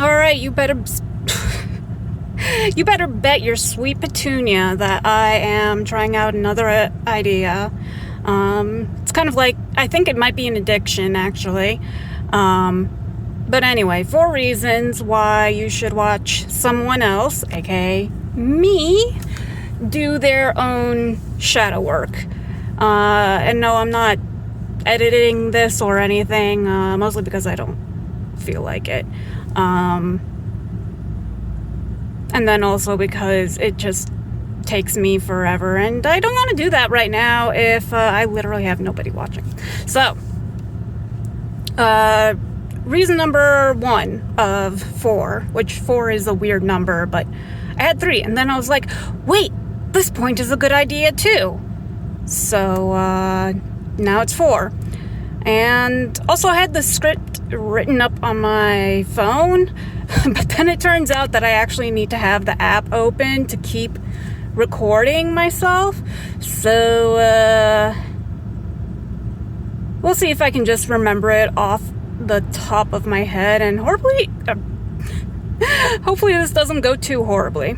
Alright, you better you better bet your sweet petunia that I am trying out another idea. It's kind of like, I think it might be an addiction, actually. But anyway, 4 reasons why you should watch someone else, aka me, do their own shadow work. And no, I'm not editing this or anything, mostly because I don't feel like it. And then also because it just takes me forever, and I don't want to do that right now if I literally have nobody watching. So, reason number 1 of 4, which 4 is a weird number, but I had 3, and then I was like, wait, this point is a good idea too. So, now it's 4. And also I had the script written up on my phone, but then it turns out that I actually need to have the app open to keep recording myself. So, we'll see if I can just remember it off the top of my head, and hopefully this doesn't go too horribly.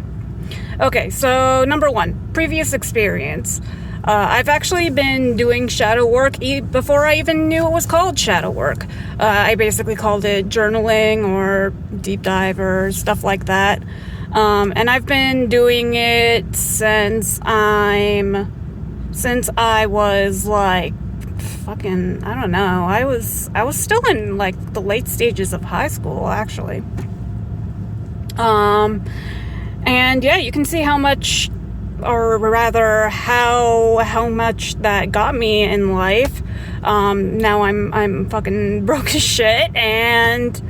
Okay, so number 1, previous experience. I've actually been doing shadow work before I even knew it was called shadow work. I basically called it journaling or deep dive or stuff like that. And I've been doing it since I was like fucking, I don't know. I was still in like the late stages of high school, actually. And yeah, you can see how much, or rather how much that got me in life. Now I'm fucking broke as shit, and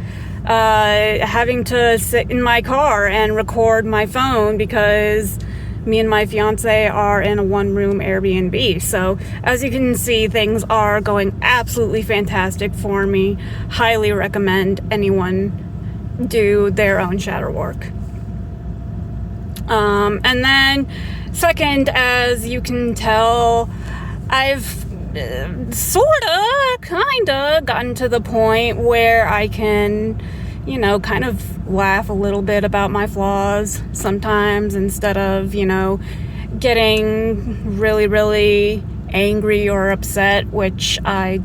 having to sit in my car and record my phone because me and my fiance are in a 1-room Airbnb. So as you can see, things are going absolutely fantastic for me. Highly recommend anyone do their own shadow work. And then second, as you can tell, I've kinda gotten to the point where I can, kind of laugh a little bit about my flaws sometimes, instead of, getting really, really angry or upset, which I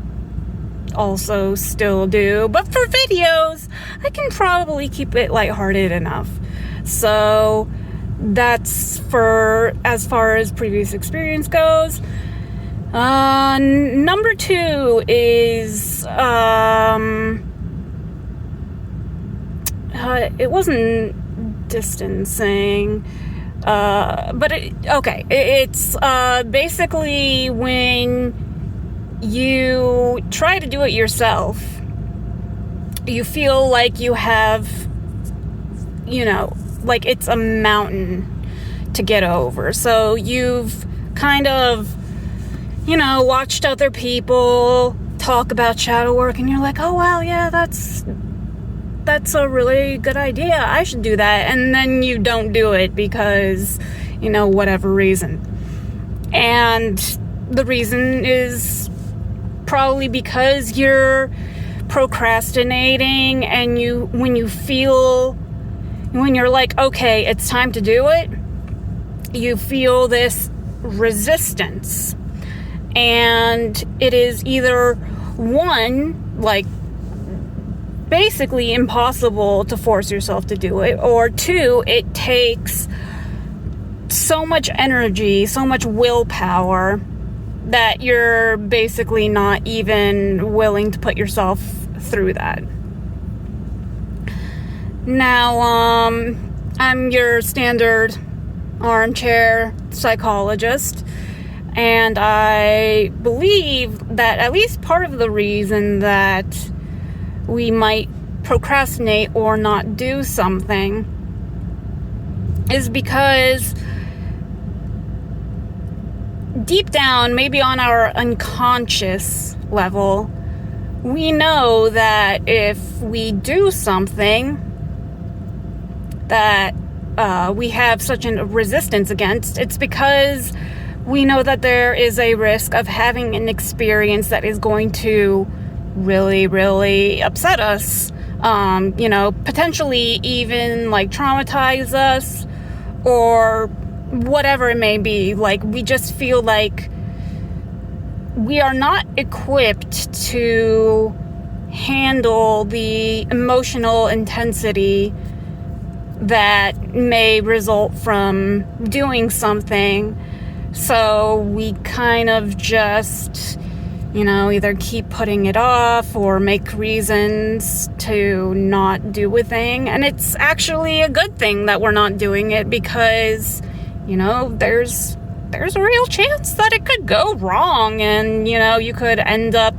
also still do. But for videos, I can probably keep it lighthearted enough. So that's for as far as previous experience goes. Number 2 is it wasn't distancing, but it's basically when you try to do it yourself, you feel like you have, like it's a mountain to get over. So you've kind of, watched other people talk about shadow work, and you're like, oh wow, yeah, that's a really good idea. I should do that. And then you don't do it because, whatever reason. And the reason is probably because you're procrastinating, and when you're like, okay, it's time to do it, you feel this resistance. And it is either one, like, basically impossible to force yourself to do it, or 2, it takes so much energy, so much willpower, that you're basically not even willing to put yourself through that. Now, I'm your standard armchair psychologist, and I believe that at least part of the reason that we might procrastinate or not do something is because deep down, maybe on our unconscious level, we know that if we do something that we have such a resistance against, it's because we know that there is a risk of having an experience that is going to really, really upset us, potentially even like traumatize us or whatever it may be. Like, we just feel like we are not equipped to handle the emotional intensity that may result from doing something. So we kind of just, either keep putting it off or make reasons to not do a thing. And it's actually a good thing that we're not doing it because, there's a real chance that it could go wrong and, you could end up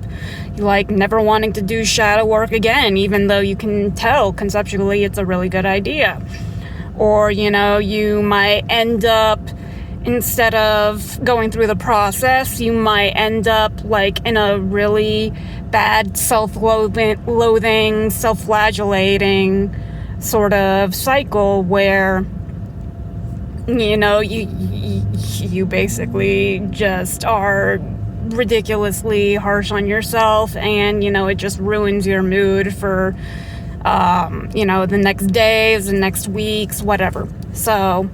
like never wanting to do shadow work again, even though you can tell conceptually it's a really good idea. Or, you might end up, instead of going through the process, you might end up like in a really bad self-loathing, self-flagellating sort of cycle where, you basically just are ridiculously harsh on yourself, and it just ruins your mood for the next days and next weeks, whatever. So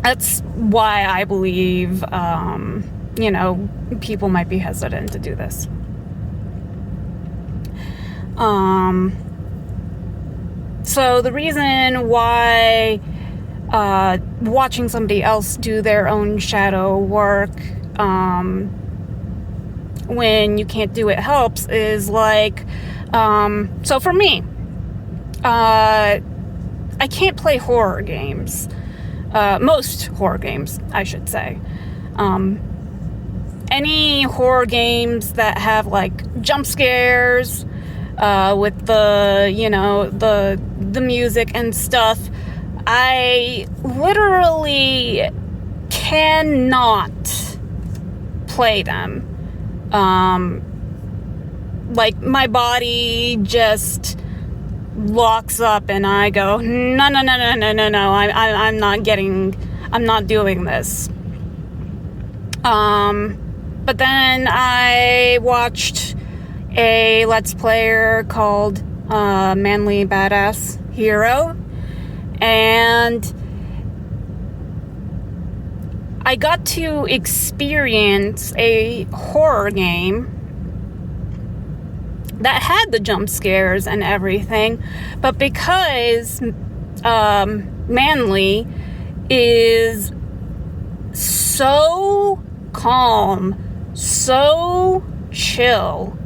that's why I believe people might be hesitant to do this. So the reason why watching somebody else do their own shadow work when you can't do it helps is like, so for me, I can't play horror games. Most horror games, I should say. Any horror games that have like jump scares with the music and stuff, I literally cannot play them. Like, my body just locks up and I go, no, I'm not doing this. But then I watched a Let's Player called Manly Badass Hero, and I got to experience a horror game that had the jump scares and everything, but because Manly is so calm, so chill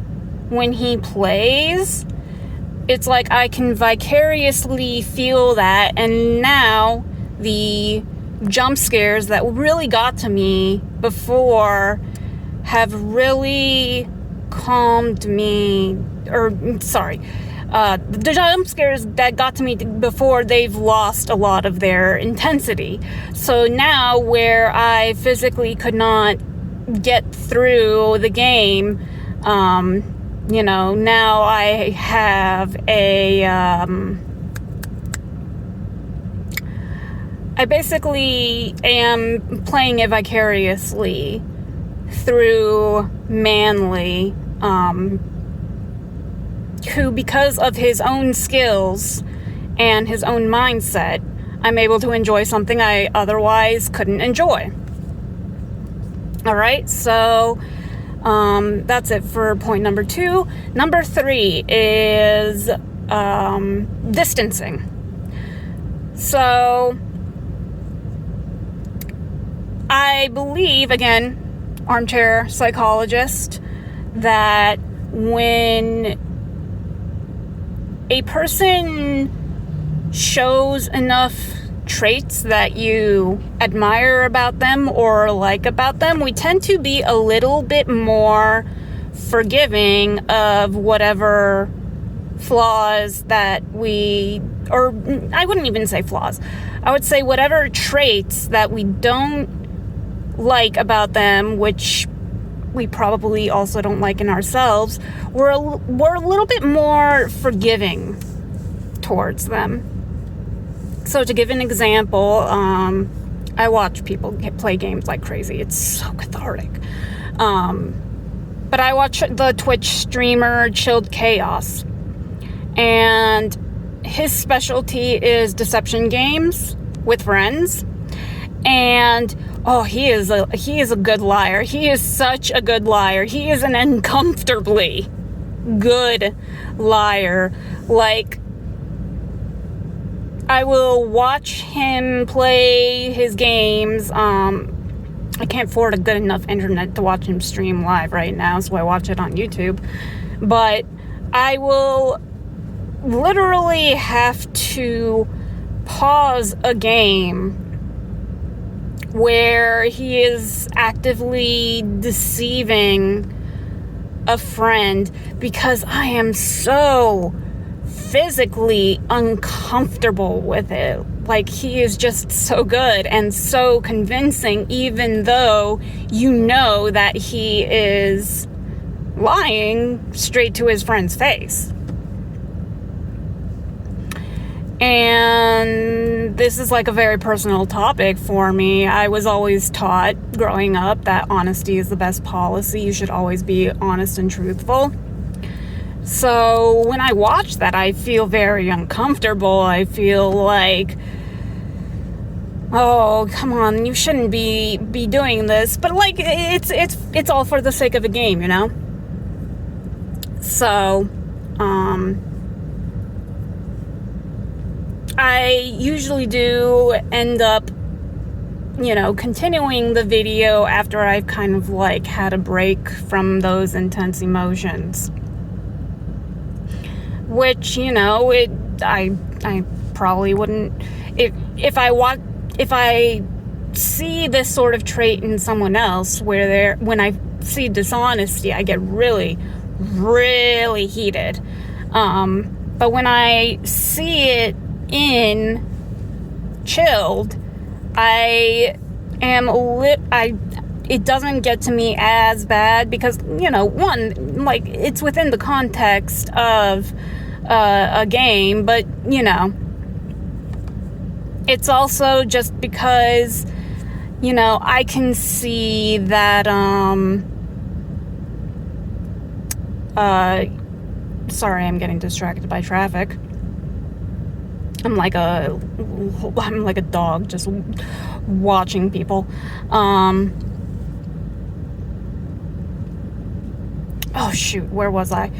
when he plays, it's like I can vicariously feel that, and now the jump scares that really got to me before have really calmed me, the jump scares that got to me before, they've lost a lot of their intensity. So now, where I physically could not get through the game, now I have I basically am playing it vicariously through Manly, who, because of his own skills and his own mindset, I'm able to enjoy something I otherwise couldn't enjoy. Alright, so that's it for point number 2. Number 3 is distancing. So I believe, again, armchair psychologist, that when a person shows enough traits that you admire about them or like about them, we tend to be a little bit more forgiving of whatever flaws that or I wouldn't even say flaws, I would say whatever traits that we don't like about them, which we probably also don't like in ourselves, we're a little bit more forgiving towards them. So to give an example, I watch people play games like crazy. It's so cathartic. But I watch the Twitch streamer Chilled Chaos, and his specialty is deception games with friends. And he is a good liar. He is such a good liar. He is an uncomfortably good liar. Like, I will watch him play his games. I can't afford a good enough internet to watch him stream live right now, so I watch it on YouTube. But I will literally have to pause a game where he is actively deceiving a friend because I am so physically uncomfortable with it. Like, he is just so good and so convincing, even though you know that he is lying straight to his friend's face. And this is like a very personal topic for me. I was always taught growing up that honesty is the best policy. You should always be honest and truthful. So when I watch that, I feel very uncomfortable. I feel like, oh, come on, you shouldn't be doing this. But like, it's all for the sake of the game, you know? So, I usually do end up, continuing the video after I've kind of like had a break from those intense emotions. Which, I probably wouldn't, if I see this sort of trait in someone else when I see dishonesty, I get really, really heated. But when I see it in Chilled, it doesn't get to me as bad because, one, like, it's within the context of a game, but, it's also just because, I can see that, sorry, I'm getting distracted by traffic. I'm like a dog just watching people. Oh shoot, where was I?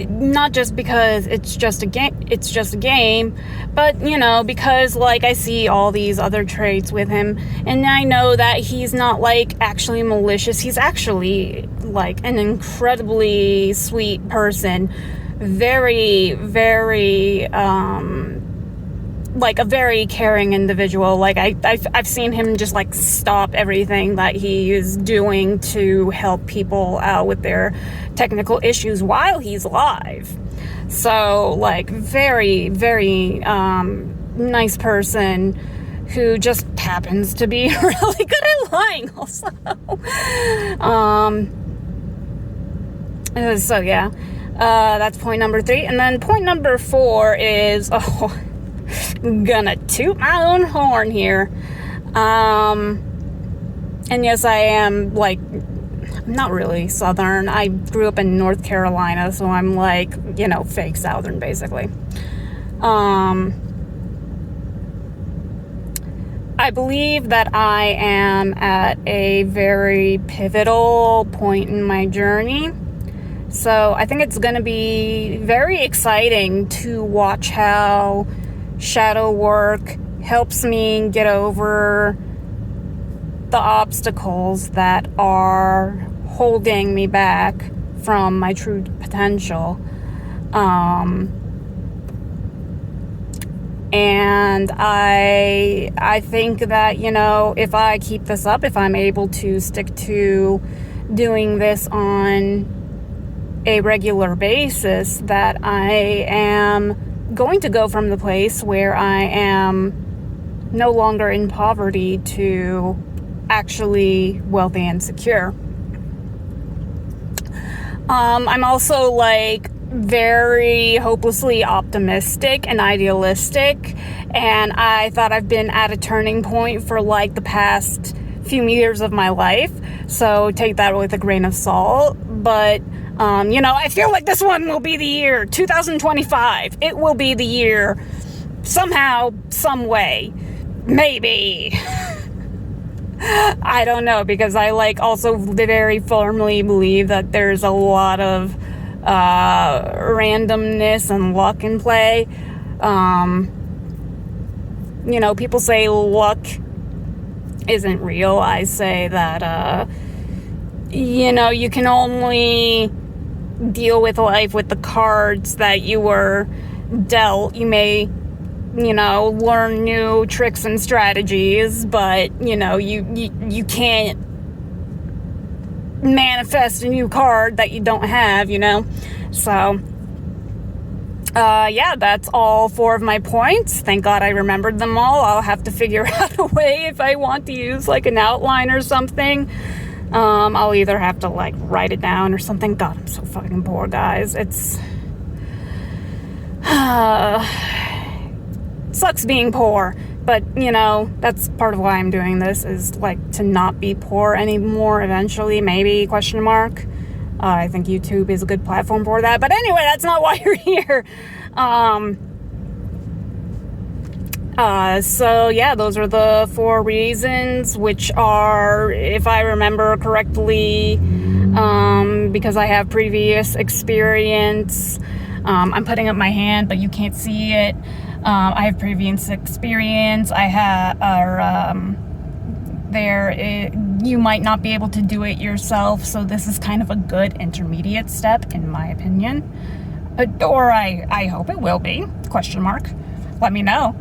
Not just because it's just a game, but because like I see all these other traits with him, and I know that he's not like actually malicious. He's actually like an incredibly sweet person, very, very like a very caring individual. Like I've seen him just like stop everything that he is doing to help people out with their technical issues while he's alive. So like very, very nice person who just happens to be really good at lying also. So yeah, that's point number 3. And then point number 4 is, gonna toot my own horn here. And yes, I am like, not really Southern. I grew up in North Carolina, so I'm like, fake Southern basically. I believe that I am at a very pivotal point in my journey. So I think it's going to be very exciting to watch how shadow work helps me get over the obstacles that are holding me back from my true potential. And I think that, if I keep this up, if I'm able to stick to doing this on a regular basis, that I am going to go from the place where I am no longer in poverty to actually wealthy and secure. I'm also like very hopelessly optimistic and idealistic, and I thought I've been at a turning point for like the past few years of my life, so take that with a grain of salt. But I feel like this one will be the year 2025. It will be the year somehow, some way. Maybe. I don't know, because I also very firmly believe that there's a lot of randomness and luck in play. People say luck isn't real. I say that, you can only deal with life with the cards that you were dealt. You may, learn new tricks and strategies, but, you can't manifest a new card that you don't have, So, that's all 4 of my points. Thank God I remembered them all. I'll have to figure out a way if I want to use an outline or something. I'll either have to write it down or something. God, I'm so fucking poor, guys. It's sucks being poor, but that's part of why I'm doing this, is to not be poor anymore eventually, maybe, question mark. I think YouTube is a good platform for that, but anyway, that's not why you're here. Those are the 4 reasons, which are, if I remember correctly, because I have previous experience. I'm putting up my hand, but you can't see it. I have previous experience. You might not be able to do it yourself, so this is kind of a good intermediate step, in my opinion. Or I hope it will be, question mark. Let me know.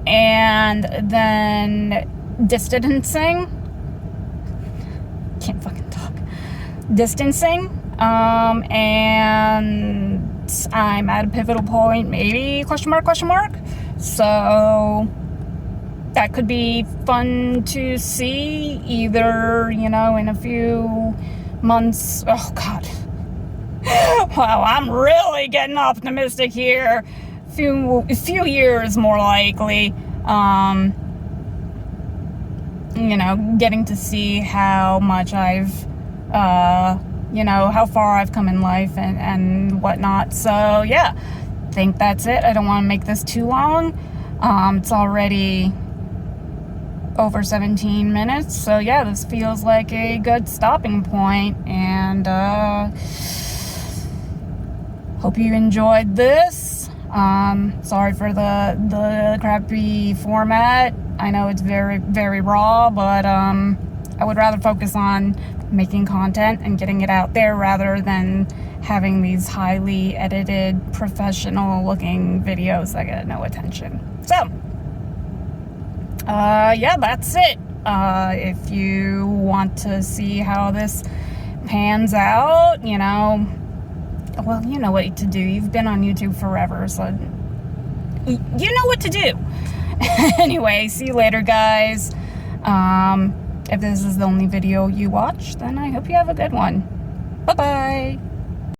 And then distancing. Can't fucking talk. Distancing. And I'm at a pivotal point, maybe, question mark. So that could be fun to see, either, in a few months. Oh, God. Wow, I'm really getting optimistic here. A few years, more likely. Getting to see how much I've, how far I've come in life and whatnot. So, yeah, I think that's it. I don't want to make this too long. It's already over 17 minutes. So, yeah, this feels like a good stopping point. And, hope you enjoyed this. Sorry for the crappy format. I know it's very, very raw, but I would rather focus on making content and getting it out there rather than having these highly edited, professional looking videos that get no attention. So, that's it. If you want to see how this pans out, you know what to do. You've been on YouTube forever, so you know what to do. Anyway, see you later, guys. If this is the only video you watch, then I hope you have a good one. Bye-bye.